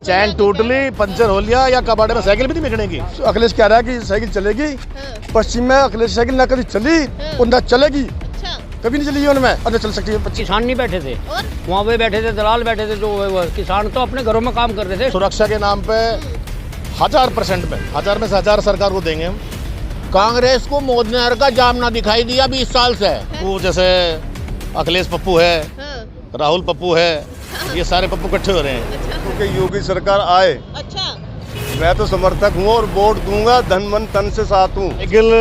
चैन टूट ली, पंचर हो लिया या कबाड़े में साइकिल भी नहीं बिगड़ेगी। अखिलेश कह रहा है कि साइकिल चलेगी, पश्चिम में अखिलेश साइकिल ना कभी चली और ना चलेगी, कभी नहीं चली उनमें और न चल सकती है। किसान नहीं बैठे थे वहाँ पे, बैठे थे दलाल बैठे थे, जो किसान तो अपने घरों में काम कर रहे थे। सुरक्षा के नाम पे 1000% में 1000 में से 1000 सरकार को देंगे हम। कांग्रेस को मोदी नगर का जामना दिखाई दिया 20 साल से। वो जैसे अखिलेश पप्पू है, राहुल पप्पू है, ये सारे पप्पू इकट्ठे हो रहे हैं। क्योंकि योगी सरकार आए, अच्छा, मैं तो समर्थक हूँ और वोट दूंगा, धन मन तन से साथ हूँ। साइकिल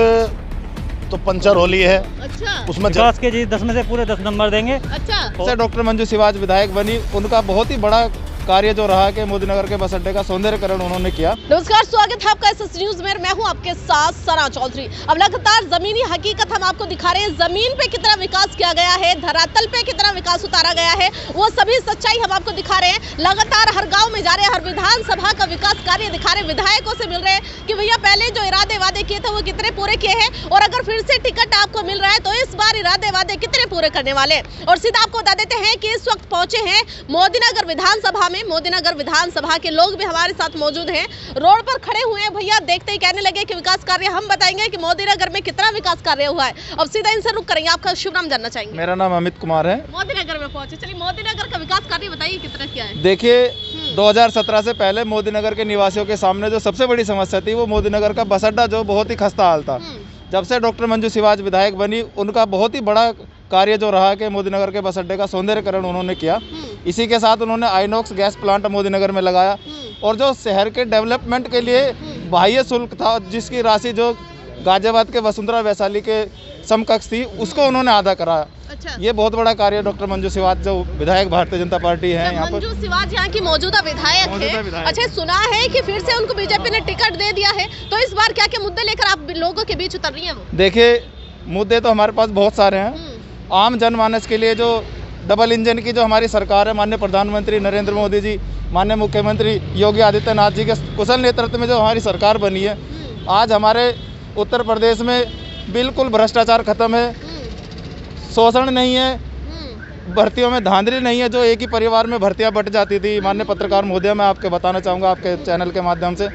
तो पंचर हो ली है, अच्छा, उसमें विकास के जी 10 में से पूरे 10 नंबर देंगे। अच्छा। डॉक्टर मंजू सिवाज विधायक बनी, उनका बहुत ही बड़ा कार्य जो रहा कि मोदी नगर के बस अड्डे का सौंदर्यकरण उन्होंने किया। नमस्कार, स्वागत है आपका एसएस न्यूज में। मैं हूं आपके साथ सना चौधरी। अब लगातार जमीनी हकीकत हम आपको दिखा रहे हैं, जमीन पे कितना विकास किया गया है, धरातल पे कितना विकास उतारा गया है, वो सभी सच्चाई हम आपको दिखा रहे हैं। लगातार हर गांव में जा रहे हैं, हर विधानसभा का विकास कार्य दिखा रहे हैं, विधायकों से मिल रहे हैं कि भैया पहले जो इरादे वादे किए थे वो कितने पूरे किए हैं, और अगर फिर से टिकट आपको मिल रहा है तो इस बार इरादे वादे कितने पूरे करने वाले हैं। और सीधा आपको बता देते हैं कि इस वक्त पहुंचे हैं मोदीनगर विधानसभा में। मोदीनगर विधानसभा के लोग भी हमारे साथ मौजूद हैं, रोड पर खड़े हुए हैं। भैया देखते ही कहने लगे कि विकास कार्य, हम बताएंगे कि मोदीनगर में कितना विकास कार्य हुआ है। अब सीधा इनसे रुक करेंगे, आपका शुभ नाम जानना चाहेंगे। मेरा नाम अमित कुमार है। मोदीनगर में पहुंचे, चलिए मोदीनगर का विकास कार्य बताइए कितना किया है। देखिए 2017 से पहले मोदीनगर के निवासियों के सामने जो सबसे बड़ी समस्या थी वो मोदीनगर का बस अड्डा, जो बहुत ही खस्ता हाल था। जब से डॉक्टर मंजू सिवाज विधायक बनी, उनका बहुत ही बड़ा कार्य जो रहा कि मोदीनगर के बस अड्डे का सौंदर्यकरण उन्होंने किया। इसी के साथ उन्होंने आइनॉक्स गैस प्लांट मोदीनगर में लगाया, और जो शहर के डेवलपमेंट के लिए बाह्य शुल्क था, जिसकी राशि जो गाजियाबाद के वसुंधरा वैशाली के समकक्ष थी, उसको उन्होंने आधा कराया। अच्छा, ये बहुत बड़ा कार्य डॉक्टर मंजू सिवाज जो विधायक भारतीय जनता पार्टी है यहाँ पर। मंजू सिवाज यहाँ की मौजूदा विधायक है। अच्छा, सुना है कि फिर से उनको बीजेपी ने टिकट दे दिया है, तो इस बार क्या क्या मुद्दे लेकर आप लोगों के बीच उतर रही हैं? देखिए मुद्दे तो हमारे पास बहुत सारे हैं। आम जनमानस के लिए जो डबल इंजन की जो हमारी सरकार है, माननीय प्रधानमंत्री नरेंद्र मोदी जी, माननीय मुख्यमंत्री योगी आदित्यनाथ जी के कुशल नेतृत्व में जो हमारी सरकार बनी है, आज हमारे उत्तर प्रदेश में बिल्कुल भ्रष्टाचार खत्म है, शोषण नहीं है, भर्तियों में धांधली नहीं है। जो एक ही परिवार में भर्तियां बट जाती थी, माननीय पत्रकार महोदय, मैं आपके बताना चाहूँगा आपके चैनल के माध्यम से,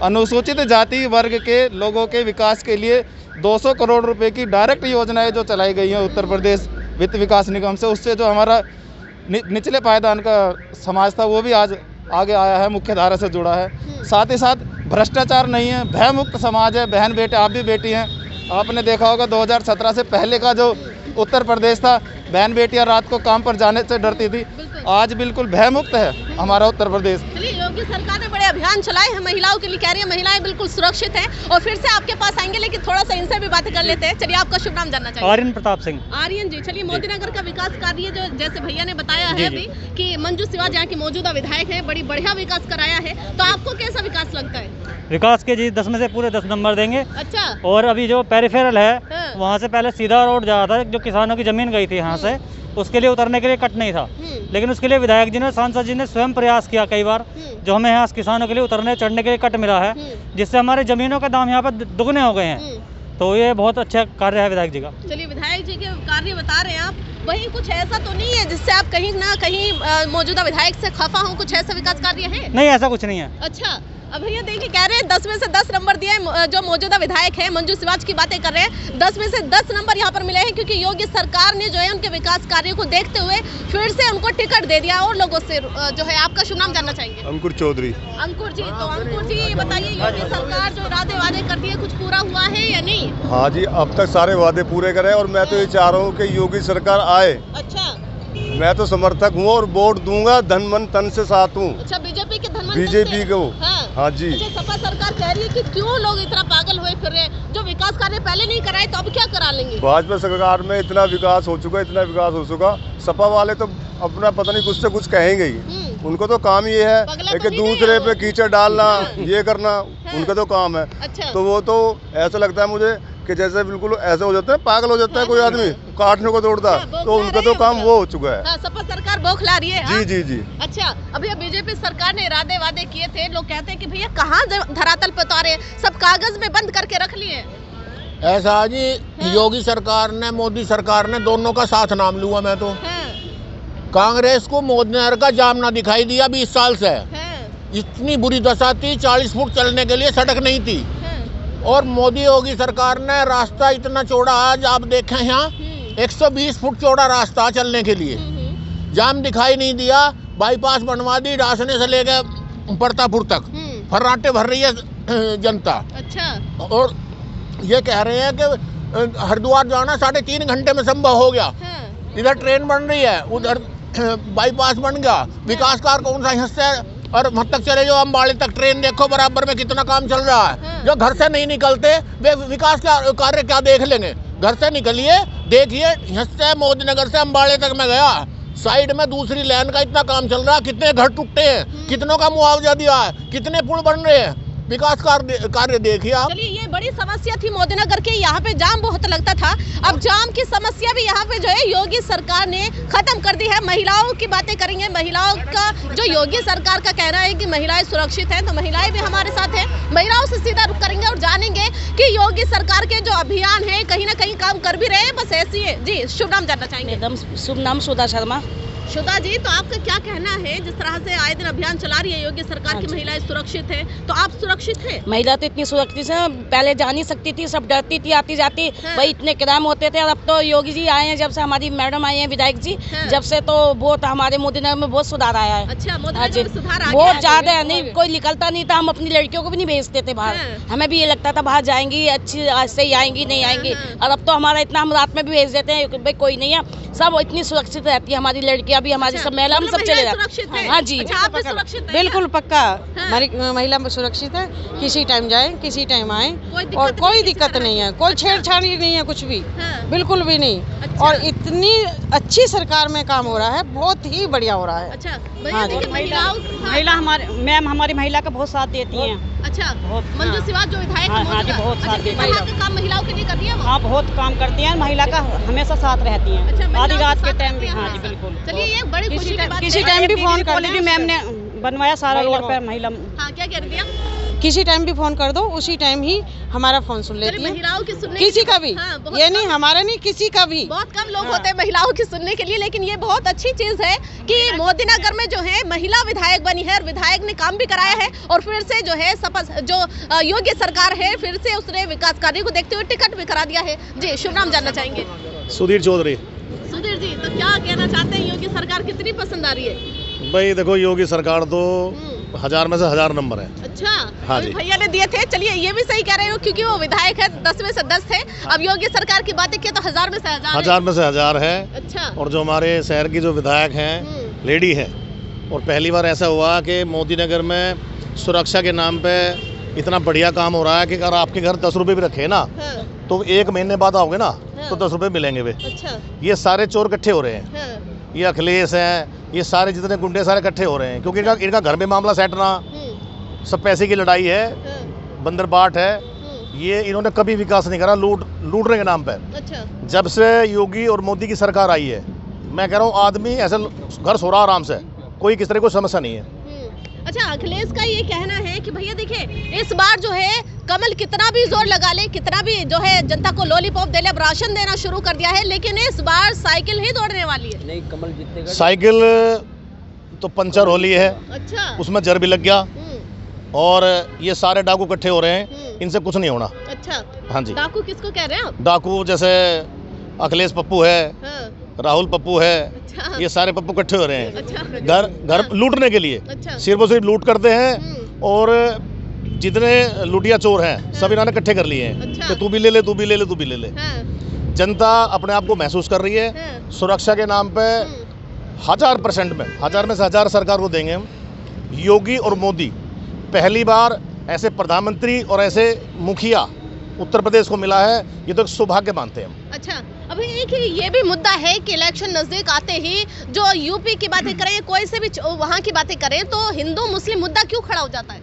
अनुसूचित जाति वर्ग के लोगों के विकास के लिए 200 करोड़ रुपए की डायरेक्ट योजनाएं जो चलाई गई हैं उत्तर प्रदेश वित्त विकास निगम से, उससे जो हमारा निचले पायदान का समाज था वो भी आज आगे आया है, मुख्य धारा से जुड़ा है। साथ ही साथ भ्रष्टाचार नहीं है, भय मुक्त समाज है। बहन बेटे, आप भी बेटी हैं, आपने देखा होगा 2017 से पहले का जो उत्तर प्रदेश था, बहन बेटियां रात को काम पर जाने से डरती थी, आज बिल्कुल भय मुक्त है हमारा उत्तर प्रदेश। चलिए, योगी सरकार ने बड़े अभियान चलाए हैं महिलाओं के लिए, कह रही है महिलाएं बिल्कुल सुरक्षित हैं। और फिर से आपके पास आएंगे, लेकिन थोड़ा सा इनसे भी बातें कर लेते हैं। चलिए, आपका शुभ नाम जानना चाहिए। आर्यन प्रताप सिंह। आर्यन जी, चलिए मोदीनगर का विकास कार्य जो जैसे भैया ने बताया है अभी कि मंजू सिवाज यहाँ की मौजूदा विधायक है, बड़ी बढ़िया विकास कराया है, तो आपको कैसा विकास लगता है? विकास के जी 10 में से पूरे 10 नंबर देंगे। अच्छा, और अभी जो पेरिफेरल है वहाँ से पहले सीधा रोड जा रहा था, जो किसानों की जमीन गई थी यहाँ से, उसके लिए उतरने के लिए कट नहीं था, लेकिन उसके लिए विधायक जी ने, सांसद जी ने स्वयं प्रयास किया कई बार, जो हमें यहाँ किसानों के लिए उतरने चढ़ने के लिए कट मिला है, जिससे हमारी जमीनों के दाम यहाँ पर दुगने हो गए हैं। तो ये बहुत अच्छा कार्य है विधायक जी का। चलिए, विधायक जी के कार्य बता रहे हैं आप, वहीं कुछ ऐसा तो नहीं है जिससे आप कहीं ना कहीं मौजूदा विधायक से खफा हो? कुछ ऐसा विकास कार्य है? नहीं, ऐसा कुछ नहीं है। अच्छा, अब भैया देखिए, कह रहे हैं 10 में से 10 नंबर दिए हैं, जो मौजूदा विधायक है मंजू सिवाज की बातें कर रहे हैं, 10 में से 10 नंबर यहाँ पर मिले हैं, क्योंकि योगी सरकार ने जो है उनके विकास कार्यों को देखते हुए फिर से उनको टिकट दे दिया। और लोगों से जो है, आपका शुभ नाम जानना चाहेंगे। अंकुर चौधरी। अंकुर जी, तो अंकुर जी ये बताइए, योगी सरकार जो इरादे वादे करती है, कुछ पूरा हुआ है या नहीं? हाँ जी, अब तक सारे वादे पूरे करे, और मैं तो ये चाह रहा हूँ कि योगी सरकार आए। अच्छा, मैं तो समर्थक हूँ और वोट दूंगा, धन मन तन से साथ हूँ। अच्छा, बीजेपी के धनवंतरी बीजेपी को। हाँ जी। अच्छा, सपा सरकार कह रही है कि क्यों लोग इतना पागल हुए फिर रहे, जो विकास कार्य पहले नहीं कराए तो अब क्या करा लेंगे? भाजपा सरकार में इतना विकास हो चुका, इतना विकास हो चुका, सपा वाले तो अपना पता नहीं कुछ से कुछ कहेंगे ही। उनको तो काम ये है कि दूसरे पे कीचड़ डालना, ये करना, उनका तो काम है। अच्छा, तो वो तो ऐसा लगता है मुझे कि जैसे बिल्कुल ऐसा हो जाता है, पागल हो जाता है कोई आदमी, काटने को दौड़ता, तो उनका तो काम वो हो चुका है। सपा सरकार बौखला रही है। जी जी जी। अच्छा, अभी बीजेपी सरकार ने इरादे वादे किए थे, लोग कहते हैं कि भैया कहाँ धरातल पे उतारे, सब कागज में बंद करके रख लिए। ऐसा जी, योगी सरकार ने, मोदी सरकार ने, दोनों का साथ नाम लूंगा मैं तो। कांग्रेस को मोदी नगर का जामना दिखाई दिया 20 साल से। इतनी बुरी दशा थी, 40 फुट चलने के लिए सड़क नहीं थी। और मोदी योगी सरकार ने रास्ता इतना चौड़ा, आज आप देखें यहाँ 120 फुट चौड़ा रास्ता चलने के लिए, जाम दिखाई नहीं दिया, बाईपास बनवा दी, डासने से लेकर परतापुर तक फर्राटे भर रही है जनता। अच्छा। और ये कह रहे हैं कि हरिद्वार जाना 3.5 घंटे में संभव हो गया। इधर ट्रेन बन रही है, उधर बाईपास बन गया, विकास कार्य कौन सा यहाँ से और वहाँ तक चले जाओ, अम्बाड़े तक ट्रेन देखो, बराबर में कितना काम चल रहा है। जो घर से नहीं निकलते वे विकास कार्य क्या देख लेंगे? घर से निकलिए, देखिए, यहाँ से मोदीनगर से अम्बाड़े तक मैं गया, साइड में दूसरी लाइन का इतना काम चल रहा है, कितने घर टूटे हैं, कितनों का मुआवजा दिया है, कितने पुल बन रहे हैं, विकास कार्य देखिए आप। चलिए, ये बड़ी समस्या थी मोदीनगर के, यहाँ पे जाम बहुत लगता था। अब जाम की समस्या भी यहाँ पे जो है योगी सरकार ने खत्म कर दी है। महिलाओं की बातें करेंगे। महिलाओं का जो योगी सरकार का कहना है कि महिलाएं सुरक्षित हैं, तो महिलाएं भी हमारे साथ हैं। महिलाओं से सीधा रुख करेंगे और जानेंगे कि योगी सरकार के जो अभियान है कहीं ना कहीं काम कर भी रहे हैं, बस ऐसी है। जी, शुभ नाम जानना चाहेंगे? एकदम शुभ नाम सुधा शर्मा। शुदा जी, तो आपका क्या कहना है, जिस तरह से आए दिन अभियान चला रही है योगी सरकार की, महिलाएं सुरक्षित हैं, तो आप सुरक्षित हैं? महिला तो इतनी सुरक्षित है, पहले जा नहीं सकती थी, सब डरती थी आती जाती, भाई इतने क्राइम होते थे। और अब तो योगी जी आए हैं, जब से हमारी मैडम आई हैं विधायक जी, जब से तो बहुत हमारे मोदीनगर में बहुत सुधार आया है। अच्छा, मोदीनगर में सुधार आ गया बहुत ज्यादा है। नहीं, कोई निकलता नहीं था, हम अपनी लड़कियों को भी नहीं भेजते थे बाहर, हमें भी ये लगता था बाहर जाएंगी अच्छी से ही आएंगी, नहीं आएंगी। और अब तो हमारा इतना, हम रात में भी भेज देते हैं, भाई कोई नहीं है, सब इतनी सुरक्षित रहती है हमारी लड़कियां भी, हमारी सब महिला, हम सब चले जाते हैं। हाँ जी, अच्छा, आप भी सुरक्षित हैं? बिल्कुल पक्का, हमारी महिला सुरक्षित है, किसी टाइम जाए किसी टाइम आए, और कोई दिक्कत नहीं है, कोई छेड़छाड़ नहीं है, कुछ भी, बिल्कुल भी नहीं। और इतनी अच्छी सरकार में काम हो रहा है, बहुत ही बढ़िया हो रहा है। अच्छा, भैया देखिए, महिला हमारे मैम हमारी महिला का बहुत साथ देती हैं। अच्छा, मंजू सिवाज जो विधायक है, हाँ जी, बहुत साथ देती है। का काम महिलाओं के लिए कर दिया वो? हाँ, बहुत काम करती हैं, महिला का हमेशा साथ रहती हैं। अच्छा, आधी रात के टाइम भी। हाँ जी, बिल्कुल। चलिए, ये बड़ी खुशी की बात है। किसी टाइम भी फोन कर दो, मैम ने बनवाया सारा रोड पे महिला। हाँ, क्या कह रही है? किसी टाइम भी फोन कर दो, उसी टाइम ही हमारा फोन सुन लेती है। महिलाओं की सुनने किसी का भी, ये नहीं हमारा नहीं, किसी का भी। बहुत कम लोग होते हैं महिलाओं की सुनने के लिए, लेकिन ये बहुत अच्छी चीज है कि मोदीनगर में जो है महिला विधायक बनी है और विधायक ने काम भी कराया है। और फिर से जो है जो योगी सरकार है, फिर से उसने विकास कार्य को देखते हुए टिकट भी करा दिया है। जी, शुभ नाम जानना चाहेंगे? सुधीर चौधरी। सुधीर जी, तो क्या कहना चाहते हैं, योगी सरकार कितनी पसंद आ रही है? भाई देखो, योगी सरकार तो 1000 में से 1000 नंबर है। अच्छा, हाँ जी, भैया ने दिए थे। चलिए, ये भी सही कह रहे हो, क्योंकि वो विधायक है, 10 में से 10 थे। अब योगी सरकार की बातें की तो 1000 में से 1000 में से 1000 है। अच्छा। और जो हमारे शहर की जो विधायक हैं, लेडी है, और पहली बार ऐसा हुआ कि मोदीनगर में सुरक्षा के नाम पे इतना बढ़िया काम हो रहा है कि अगर आपके घर 10 रुपए भी रखे ना, तो 1 महीने बाद आओगे ना, तो 10 रुपए मिलेंगे वे। अच्छा। ये सारे चोर इकट्ठे हो रहे हैं, ये अखिलेश हैं, ये सारे जितने गुंडे सारे इकट्ठे हो रहे हैं, क्योंकि इनका घर में मामला सेट ना, सब पैसे की लड़ाई है, बंदरबाट है। ये इन्होंने कभी विकास नहीं करा, लूटने के नाम पर। अच्छा। जब से योगी और मोदी की सरकार आई है, मैं कह रहा हूँ, आदमी ऐसे घर सो रहा आराम से, कोई किस तरह कोई समस्या नहीं है। अच्छा, अखिलेश का ये कहना है कि भैया देखिए, इस बार जो है कमल कितना भी जोर लगा ले, कितना भी जो है जनता को लॉलीपॉप दे ले, अब राशन देना शुरू कर दिया है, लेकिन इस बार साइकिल ही दौड़ने वाली है। नहीं, कमल जीतेगा। साइकिल तो पंचर हो ली है। अच्छा। उसमें जर भी लग गया, और ये सारे डाकू इकट्ठे हो रहे हैं, इनसे कुछ नहीं होना। अच्छा। हाँ जी। डाकू किसको कह रहे हैं आप? डाकू जैसे अखिलेश पप्पू है, राहुल पप्पू है। अच्छा। ये सारे पप्पू इकट्ठे हो रहे हैं। अच्छा। घर लूटने के लिए। अच्छा। सिर्फ और सिर्फ लूट करते हैं, और जितने लुटिया चोर हैं सब इन्होंने इकट्ठे कर लिए हैं। अच्छा। कि तू भी ले ले, तू भी ले ले, तू भी ले ले। जनता अपने आप को महसूस कर रही है, सुरक्षा के नाम पे 1000% में 1000 में से 1000 सरकार को देंगे हम। योगी और मोदी पहली बार ऐसे प्रधानमंत्री और ऐसे मुखिया उत्तर प्रदेश को मिला है, ये तो सौभाग्य मानते हैं हम। अच्छा, अभी एक ये भी मुद्दा है कि इलेक्शन नजदीक आते ही जो यूपी की बातें करें, कोई से भी वहाँ की बातें करें, तो हिंदू मुस्लिम मुद्दा क्यों खड़ा हो जाता है?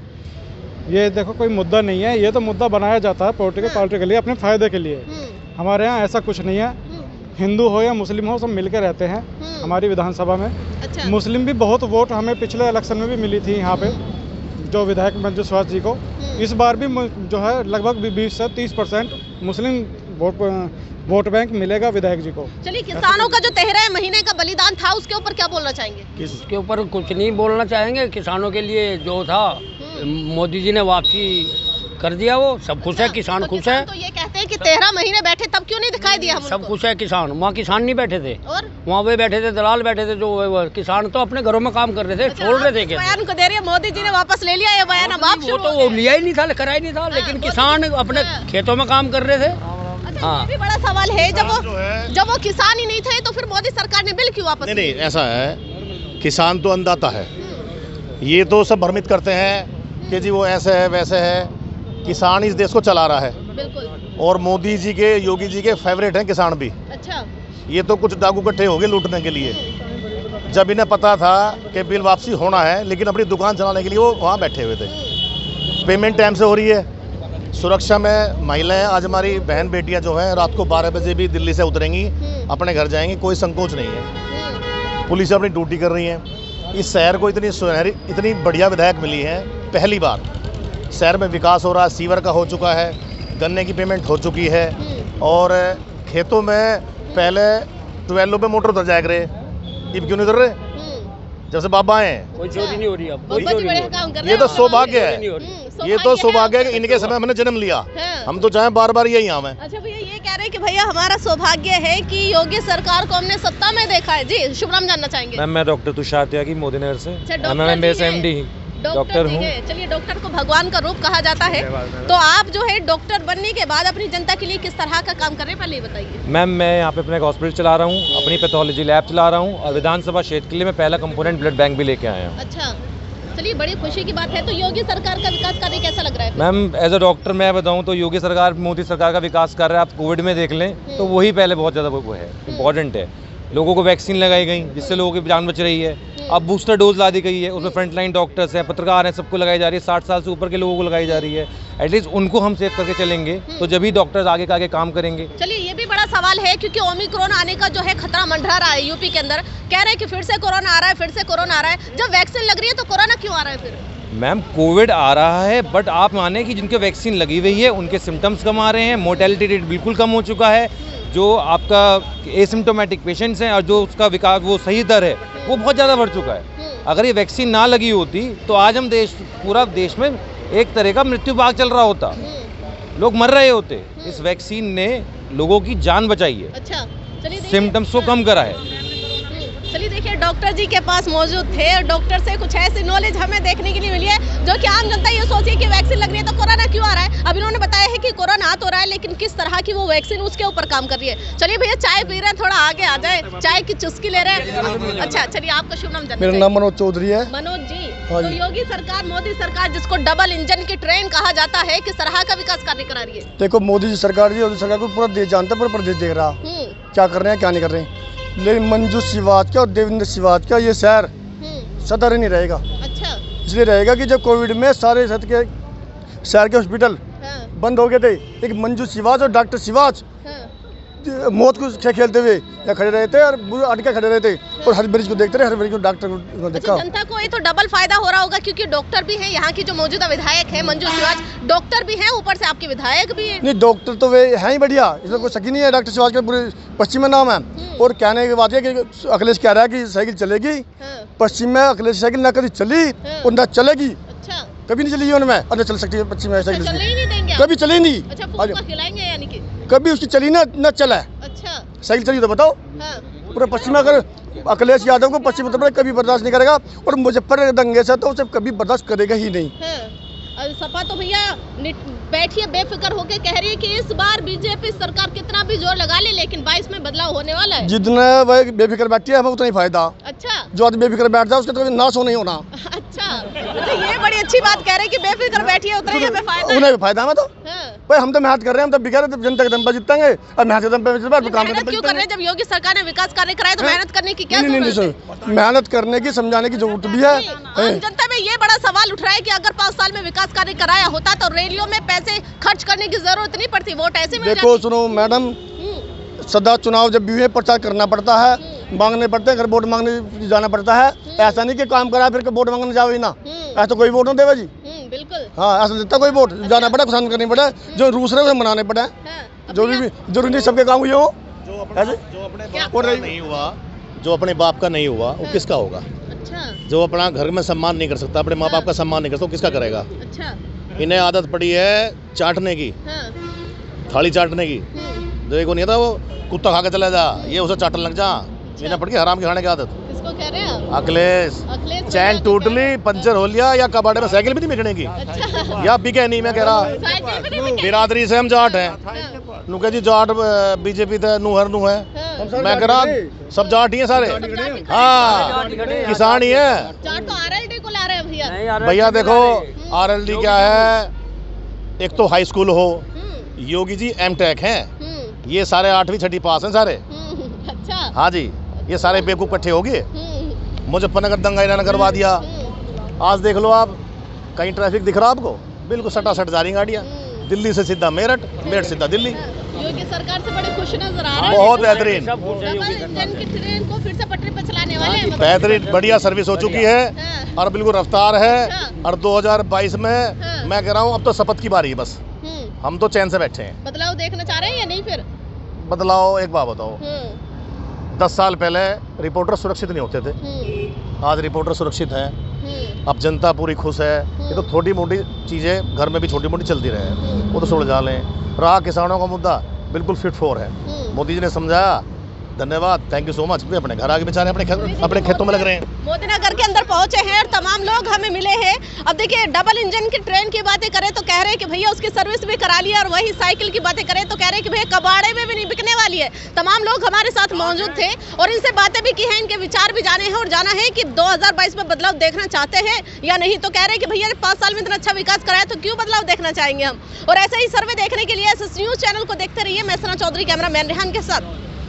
ये देखो, कोई मुद्दा नहीं है, ये तो मुद्दा बनाया जाता है पॉलिटिकल पार्टी के लिए, अपने फायदे के लिए। हमारे यहाँ ऐसा कुछ नहीं है, हिंदू हो या मुस्लिम हो, सब मिलकर रहते हैं हमारी विधानसभा में। अच्छा। मुस्लिम भी बहुत वोट हमें पिछले इलेक्शन में भी मिली थी यहाँ पे, जो विधायक मंजू सिवाज जी को। इस बार भी जो है लगभग 20 से 30% मुस्लिम वोट बैंक मिलेगा विधायक जी को। चलिए, किसानों का जो 13 महीने का बलिदान था उसके ऊपर क्या बोलना चाहेंगे? इसके ऊपर कुछ नहीं बोलना चाहेंगे। किसानों के लिए जो था मोदी जी ने वापसी कर दिया, वो सब खुश है, किसान खुश है। तो ये कहते हैं कि 13 महीने बैठे तब क्यों नहीं दिखाई दिया? सब खुश है किसान। वहाँ किसान नहीं बैठे थे, और वहाँ वे बैठे थे, दलाल बैठे थे। जो किसान तो अपने घरों में काम कर रहे थे, छोड़ रहे थे। बयान को दे रही है मोदी जी ने वापस ले लिया ये बयान, अब आप वो तो वो लिया ही नहीं था, करा ही नहीं था, लेकिन किसान अपने खेतों में काम कर रहे थे। हाँ, ये भी बड़ा सवाल है, जब वो किसान ही नहीं थे तो फिर मोदी सरकार ने बिल क्यों वापस? नहीं, ऐसा है, किसान तो अन्नदाता है। ये तो सब भ्रमित करते हैं कि जी वो ऐसे है वैसे है। किसान इस देश को चला रहा है, बिल्कुल। और मोदी जी के, योगी जी के फेवरेट हैं किसान भी। अच्छा। ये तो कुछ डाकू इकट्ठे हो गए लूटने के लिए। जब इन्हें पता था कि बिल वापसी होना है, लेकिन अपनी दुकान चलाने के लिए वो वहाँ बैठे हुए थे। पेमेंट टाइम से हो रही है, सुरक्षा में महिलाएं, आज हमारी बहन बेटियां जो हैं रात को 12 बजे भी दिल्ली से उतरेंगी, अपने घर जाएंगी, कोई संकोच नहीं है। पुलिस अपनी ड्यूटी कर रही है। इस शहर को इतनी सुनहरी, इतनी बढ़िया विधायक मिली है, पहली बार शहर में विकास हो रहा है। सीवर का हो चुका है, गन्ने की पेमेंट हो चुकी है, और खेतों में पहले 12 पे मोटर उतर जाया करे, अब क्यों नहीं उतर रहे? जब से बाबा आए हैं कोई चोरी नहीं हो रही अब। ये तो सौभाग्य है, ये तो सौभाग्य है कि इनके समय हमने जन्म लिया। हम तो चाहें बार बार यही आवे। अच्छा भैया, ये कह रहे हैं कि भैया हमारा सौभाग्य है कि योगी सरकार को हमने सत्ता में देखा है। जी, शुभ नाम जानना चाहेंगे? मैम, मैं डॉक्टर तुषार त्यागी, मोदी नगर से। MD डॉक्टर हूँ। चलिए, डॉक्टर को भगवान का रूप कहा जाता है, तो आप जो है डॉक्टर बनने के बाद अपनी जनता के लिए किस तरह का काम कर रहे हैं, पहले ये बताइए। मैम, मैं यहाँ पे अपना एक हॉस्पिटल चला रहा हूँ, अपनी पैथोलॉजी लैब चला रहा हूँ, और विधानसभा क्षेत्र के लिए मैं पहला कंपोनेंट ब्लड बैंक भी लेके आया हूँ। अच्छा, चलिए, बड़ी खुशी की बात है। तो योगी सरकार का विकास कार्य कैसा लग रहा है? मैम, एज अ डॉक्टर मैं बताऊँ तो योगी सरकार, मोदी सरकार का विकास कर रहा है। आप कोविड में देख लें तो वही पहले बहुत ज़्यादा वो है, इम्पॉर्टेंट है। लोगों को वैक्सीन लगाई गई, जिससे लोगों की जान बच रही है। अब बूस्टर डोज ला दी गई है, उसमें फ्रंटलाइन डॉक्टर्स हैं, पत्रकार हैं, सबको लगाई जा रही है। 60 साल से ऊपर के लोगों को लगाई जा रही है। एटलीस्ट उनको हम सेव करके चलेंगे तो जब भी डॉक्टर्स आगे का आगे काम करेंगे। चलिए, ये भी बड़ा सवाल है क्योंकि ओमिक्रॉन आने का जो है खतरा मंडरा रहा है यूपी के अंदर। कह रहे हैं कि फिर से कोरोना आ रहा है, फिर से कोरोना आ रहा है। जब वैक्सीन लग रही है तो कोरोना क्यों आ रहा है फिर? मैम, कोविड आ रहा है, बट आप माने कि जिनके वैक्सीन लगी हुई है उनके सिम्टम्स कम आ रहे हैं, मोर्टेलिटी रेट बिल्कुल कम हो चुका है। जो आपका एसिम्टोमेटिक पेशेंट्स हैं और जो उसका विकास वो सही दर है वो बहुत ज़्यादा बढ़ चुका है। अगर ये वैक्सीन ना लगी होती तो आज हम पूरा देश में एक तरह का मृत्यु भाग चल रहा होता, लोग मर रहे होते। इस वैक्सीन ने लोगों की जान बचाई है। अच्छा, चलिए, सिम्टम्स को कम करा है। चलिए, देखिए, डॉक्टर जी के पास मौजूद थे और डॉक्टर से कुछ ऐसी नॉलेज हमें देखने के लिए मिली है जो कि आम जनता ये सोची कि वैक्सीन लग रही है तो कोरोना क्यों आ रहा है। अब इन्होंने बताया है कि कोरोना आ तो रहा है, लेकिन किस तरह की वो वैक्सीन उसके ऊपर काम कर रही है। चलिए भैया, चाय पी रहे हैं, थोड़ा आगे आ जाए, चाय की चुस्की ले रहे हैं। अच्छा, चलिए, आपका शुभ नाम जानना? मेरा नाम मनोज चौधरी है। मनोज जी, तो योगी सरकार, मोदी सरकार, जिसको डबल इंजन की ट्रेन कहा जाता है, किस तरह का विकास कार्य करा रही है? देखो, मोदी सरकार को पूरा देश जानता है, पूरा प्रदेश देख रहा क्या कर रहे हैं क्या नहीं कर रहे हैं। लेकिन मंजू सिवाच का और देवेंद्र सिवाच का ये शहर सदर नहीं रहेगा। अच्छा, इसलिए रहेगा कि जब कोविड में सारे शहर के हॉस्पिटल बंद हो गए थे, एक मंजू सिवाच और डॉक्टर सिवाच मौत को खेलते हुए या खड़े रहे थे और अटके खड़े रहे थे और हर मरीज को देखते रहे, हर मरीज को डॉक्टर को देखा। जनता को ये तो डबल फायदा हो रहा होगा क्योंकि डॉक्टर भी हैं, यहाँ की जो मौजूदा विधायक है मंजू सिवाच, डॉक्टर भी हैं, ऊपर से आपके विधायक भी हैं। नहीं, डॉक्टर तो वे हैं ही बढ़िया, इसमें कोई शक ही नहीं है। डॉक्टर सिवाच का पूरे पश्चिम में नाम है। और कहने की बात है कि अखिलेश कह रहा है कि साइकिल चलेगी पश्चिम में, अखिलेश साइकिल ना कभी चली और न चलेगी। अच्छा, कभी नहीं चली उनमें और न चल सकती है पश्चिम में साइकिल, कभी चली नहीं। अच्छा, खिलाएंगे यानी कि कभी उसकी चली ना न चला। अच्छा, साइकिल चली तो बताओ। पूरे पश्चिम में अगर अखिलेश यादव को पश्चिम उत्तर प्रदेश कभी बर्दाश्त नहीं करेगा और मुजफ्फर दंगे से तो उसे कभी बर्दाश्त करेगा ही नहीं। सपा तो भैया बैठिए बेफिक्र होके कह रही है कि इस बार बीजेपी सरकार कितना भी जोर लगा ले लेकिन 22 में बदलाव होने वाला है। जितना वह बेफिक्र बैठी है हमें उतना ही फायदा। अच्छा, जो आदमी बेफिक्र बैठ जाए उसका तो नाश हो नहीं होना। अच्छा, तो ये बड़ी अच्छी बात कह रहे हैं कि बेफिक्र बैठिए उतना ही हमें फायदा, उन्हें फायदा हमें तो भाई, हम तो मेहनत कर रहे हैं, हम तो बिगड़ जनता के दम पर जीतेंगे और मेहनत के दम पर काम क्यों कर रहे हैं? जब योगी सरकार ने विकास कार्य कराए तो मेहनत करने की क्या जरूरत है? मेहनत करने की, समझाने की जरूरत भी है। आम जनता में ये बड़ा सवाल उठ रहा है कि अगर 5 साल में विकास कार्य कराया होता तो रैलियों में पैसे खर्च करने की जरूरत नहीं पड़ती, वोट ऐसे मिल देखो सुनो मैडम, सदा चुनाव जब भी हुए प्रचार करना पड़ता है, मांगने पड़ते हैं, अगर वोट मांगने जाना पड़ता है। ऐसा नहीं कि काम करा फिर वोट मांगने जाओ ही ना, ऐसा कोई वोट नहीं देगा जी। बिल्कुल, हाँ, ऐसा देता कोई वोट, जाना पड़ा, पसंद करनी पड़े, जो रूस रहे उसे मनाने पड़े। जरूरी नहीं सबके काम हुए हो। जो अपने बाप का नहीं हुआ, जो अपने बाप का नहीं हुआ वो किसका होगा? अच्छा। जो अपना घर में सम्मान नहीं कर सकता, अपने माँ बाप का सम्मान नहीं कर सकता, वो किसका करेगा? अच्छा। इन्हें आदत पड़ी है चाटने की, थाली चाटने की। जो एक नहीं था वो कुत्ता खा के चला जा, ये उसे चाटने लग जा। इन्हें पड़ गई हराम की खाने की आदत। किसको कह रहे हैं? अखिलेश। चैन टूट ली, पंचर हो लिया, या कबाड़े में साइकिल भी नहीं बिकने की। अच्छा। या बिके नहीं, मैं कह रहा बिरादरी से हम जाट हैं। नुके जी जाट बीजेपी थे, नूहर नू है। मैं कह रहा सब जाट ही हैं सारे। हाँ, किसान ही है। जाट तो आरएलडी को ला रहे हैं भैया। भैया देखो आरएलडी क्या है, एक तो हाई स्कूल हो, योगी जी एमटेक हैं, ये सारे 8वीं 6वीं पास हैं सारे। अच्छा। हाँ जी, ये सारे बेवकूफ इकट्ठे हो गए। मुजफ्फरनगर दंगा इन्होंने करवा दिया। आज देख लो आप, कहीं ट्रैफिक दिख रहा आपको? बिल्कुल सटासट जा रही गाड़ियाँ, दिल्ली से सीधा मेरठ, मेरठ सीधा दिल्ली। योगी सरकार से बड़े खुश नजर आ रहे हैं। बहुत बेहतरीन, डबल इंजन की ट्रेन को फिर से पटरी पर चलाने वाले हैं। बेहतरीन बढ़िया सर्विस हो चुकी है और बिल्कुल रफ्तार है। और 2022 में मैं कह रहा हूँ अब तो शपथ की बारी है बस। हम तो चैन से बैठे हैं। बदलाव देखना चाह रहे हैं या नहीं? फिर बदलाव, एक बात बताओ, 10 साल पहले रिपोर्टर सुरक्षित नहीं होते थे, आज रिपोर्टर सुरक्षित हैं। अब जनता पूरी खुश है। ये तो छोटी मोटी चीज़ें घर में भी छोटी मोटी चलती रहे, वो तो सुलझा लें। रहा किसानों का मुद्दा, बिल्कुल फिट फॉर है। मोदी जी ने समझाया, धन्यवाद, थैंक यू सो मच। वे अपने घर आगे बेचारे अपने खेतों में लग रहे हैं। मोदी नगर के अंदर पहुंचे हैं और तमाम लोग हमें मिले हैं। अब देखिए, डबल इंजन की ट्रेन की बातें करें तो कह रहे हैं कि भैया उसकी सर्विस भी करा ली है, और वही साइकिल की बातें करें तो कह रहे हैं कि भैया कबाड़े में भी नहीं बिकने वाली है। तमाम लोग हमारे साथ मौजूद थे और इनसे बातें भी की हैं, इनके विचार भी जाने हैं और जाना है कि 2022 में बदलाव देखना चाहते हैं या नहीं। तो कह रहे हैं कि भैया 5 साल में इतना अच्छा विकास कराया तो क्यों बदलाव देखना चाहेंगे हम। और ऐसे ही सर्वे देखने के लिए SS न्यूज़ चैनल को देखते रहिए। मैं सना चौधरी, कैमरामैन रेहान के साथ।